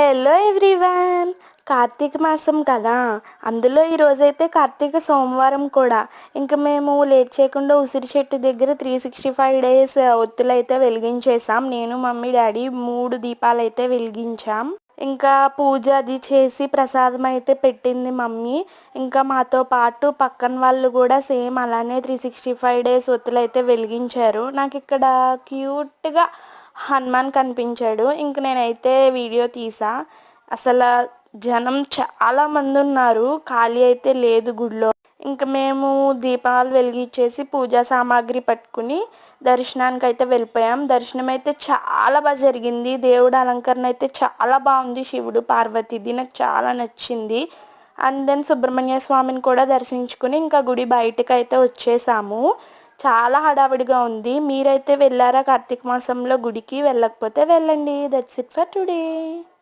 Hello everyone, Karthika మాసం కదా. అందులో ఈరోజైతే కార్తీక సోమవారం కూడా. ఇంకా మేము లేట్ చేయకుండా ఉసిరి చెట్టు దగ్గర 365 డేస్ ఒత్తులు అయితే వెలిగించేసాం. నేను మమ్మీ డాడీ 3 దీపాలు అయితే వెలిగించాం. ఇంకా పూజ అది చేసి ప్రసాదం అయితే పెట్టింది మమ్మీ. ఇంకా మాతో పాటు పక్కన వాళ్ళు కూడా సేమ్ అలానే 365 డేస్ ఒత్తులు అయితే వెలిగించారు. నాకు ఇక్కడ క్యూట్గా హనుమాన్ కనిపించాడు. ఇంక నేనైతే వీడియో తీసా. అసలు జనం చాలా మంది ఉన్నారు, ఖాళీ అయితే లేదు గుడిలో. ఇంక మేము దీపాలు వెలిగించేసి పూజా సామాగ్రి పట్టుకుని దర్శనానికి అయితే వెళ్ళిపోయాం. దర్శనం అయితే చాలా బాగా జరిగింది. దేవుడు అలంకరణ అయితే చాలా బాగుంది, శివుడు పార్వతిది నాకు చాలా నచ్చింది. అండ్ దెన్ సుబ్రహ్మణ్య స్వామిని కూడా దర్శించుకుని ఇంకా గుడి బయటకు అయితే వచ్చేసాము. చాలా హడావిడిగా ఉంది. మీరైతే వెళ్ళారా కార్తీక మాసంలో గుడికి? వెళ్ళకపోతే వెళ్ళండి. That's it for today.